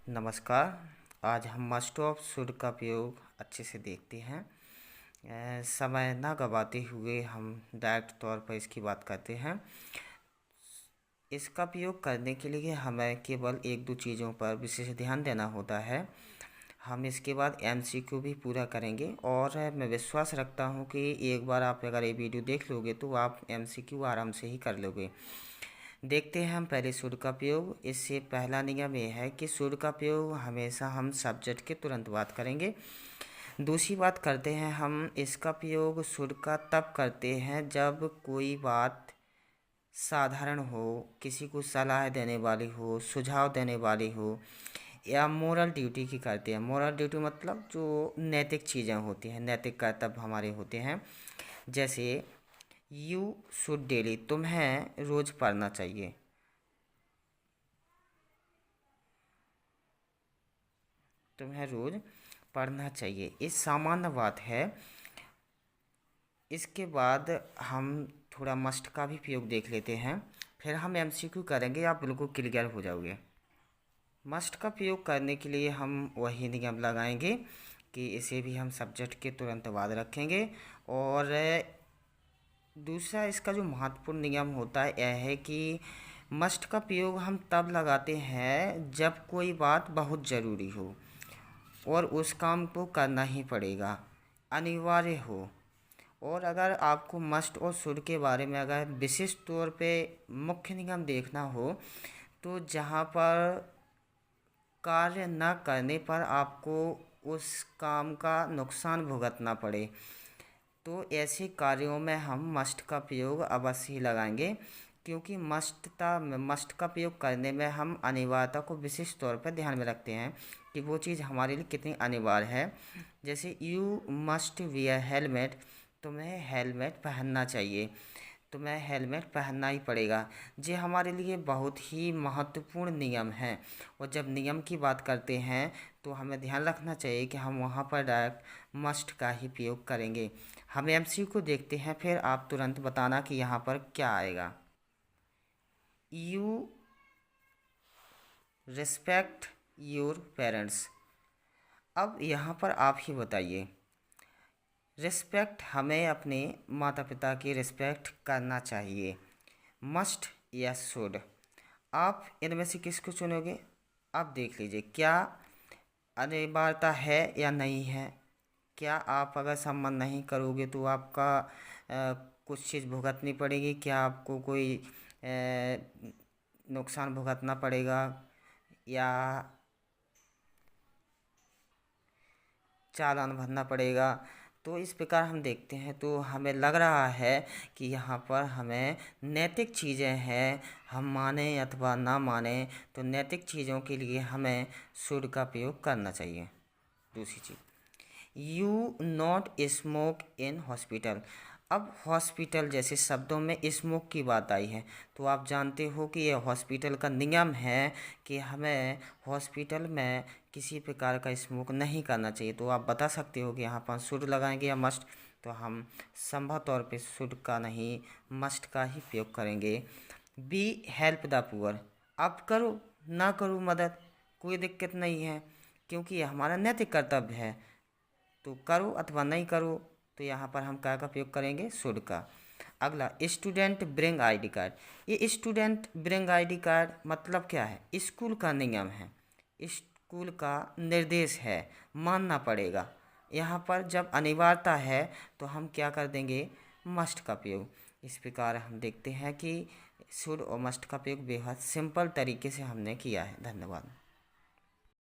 नमस्कार। आज हम मस्ट ऑफ शुड का प्रयोग अच्छे से देखते हैं। समय ना गवाते हुए हम डायरेक्ट तौर पर इसकी बात करते हैं। इसका प्रयोग करने के लिए हमें केवल एक दो चीज़ों पर विशेष ध्यान देना होता है। हम इसके बाद एमसीक्यू भी पूरा करेंगे और मैं विश्वास रखता हूँ कि एक बार आप अगर ये वीडियो देख लोगे तो आप एमसीक्यू आराम से ही कर लोगे। देखते हैं हम पहले शुड का प्रयोग। इससे पहला नियम यह है कि शुड का प्रयोग हमेशा हम सब्जेक्ट के तुरंत बाद करेंगे। दूसरी बात करते हैं हम इसका प्रयोग शुड का तब करते हैं जब कोई बात साधारण हो, किसी को सलाह देने वाली हो, सुझाव देने वाली हो या मोरल ड्यूटी की करते हैं। मोरल ड्यूटी मतलब जो नैतिक चीज़ें होती हैं, नैतिक कर्तव्य हमारे होते हैं। जैसे यू शुड डेली, तुम्हें रोज़ पढ़ना चाहिए। तुम्हें रोज़ पढ़ना चाहिए, ये सामान्य बात है। इसके बाद हम थोड़ा मस्ट का भी प्रयोग देख लेते हैं, फिर हम एमसीक्यू करेंगे, आप बिल्कुल क्लियर हो जाओगे। मस्ट का प्रयोग करने के लिए हम वही नियम लगाएंगे कि इसे भी हम सब्जेक्ट के तुरंत बाद रखेंगे। और दूसरा इसका जो महत्वपूर्ण नियम होता है यह है कि मस्ट का प्रयोग हम तब लगाते हैं जब कोई बात बहुत ज़रूरी हो और उस काम को करना ही पड़ेगा, अनिवार्य हो। और अगर आपको मस्ट और शुड के बारे में अगर विशिष्ट तौर पे मुख्य नियम देखना हो तो जहाँ पर कार्य न करने पर आपको उस काम का नुकसान भुगतना पड़े, तो ऐसे कार्यों में हम मस्ट का प्रयोग अवश्य ही लगाएंगे। क्योंकि मस्ट का प्रयोग करने में हम अनिवार्यता को विशिष्ट तौर पर ध्यान में रखते हैं कि वो चीज़ हमारे लिए कितनी अनिवार्य है। जैसे यू मस्ट वियर हेलमेट, तुम्हें हेलमेट पहनना चाहिए, तुम्हें हेलमेट पहनना ही पड़ेगा। ये हमारे लिए बहुत ही महत्वपूर्ण नियम है। और जब नियम की बात करते हैं तो हमें ध्यान रखना चाहिए कि हम वहाँ पर डायरेक्ट मस्ट का ही प्रयोग करेंगे। हम एमसीक्यू को देखते हैं, फिर आप तुरंत बताना कि यहाँ पर क्या आएगा। You respect your parents. अब यहाँ पर आप ही बताइए, रिस्पेक्ट, हमें अपने माता पिता की रिस्पेक्ट करना चाहिए, मस्ट या शुड, आप इनमें से किसको चुनोगे? अब देख लीजिए क्या अनिवार्यता है या नहीं है। क्या आप अगर सम्मान नहीं करोगे तो आपका कुछ चीज़ भुगतनी पड़ेगी? क्या आपको कोई नुकसान भुगतना पड़ेगा या चालान भरना पड़ेगा? तो इस प्रकार हम देखते हैं तो हमें लग रहा है कि यहाँ पर हमें नैतिक चीज़ें हैं, हम माने अथवा ना माने तो नैतिक चीज़ों के लिए हमें शुड का प्रयोग करना चाहिए। दूसरी चीज़, you not smoke in hospital. अब हॉस्पिटल जैसे शब्दों में स्मोक की बात आई है तो आप जानते हो कि यह हॉस्पिटल का नियम है कि हमें हॉस्पिटल में किसी प्रकार का स्मोक नहीं करना चाहिए। तो आप बता सकते हो कि यहाँ पर शुड लगाएंगे या मस्ट, तो हम संभव तौर पे शुड का नहीं मस्ट का ही प्रयोग करेंगे। बी हेल्प द पुअर, आप करो ना करो मदद, कोई दिक्कत नहीं है क्योंकि यह हमारा नैतिक कर्तव्य है। तो करो अथवा नहीं करो, तो यहाँ पर हम क्या का प्रयोग करेंगे? शुड का। अगला, स्टूडेंट ब्रिंग आईडी कार्ड। ये स्टूडेंट ब्रिंग आईडी कार्ड मतलब क्या है? स्कूल का नियम है, स्कूल का निर्देश है, मानना पड़ेगा। यहाँ पर जब अनिवार्यता है तो हम क्या कर देंगे? मस्ट का प्रयोग। इस प्रकार हम देखते हैं कि शुड और मस्ट का प्रयोग बेहद सिंपल तरीके से हमने किया है। धन्यवाद।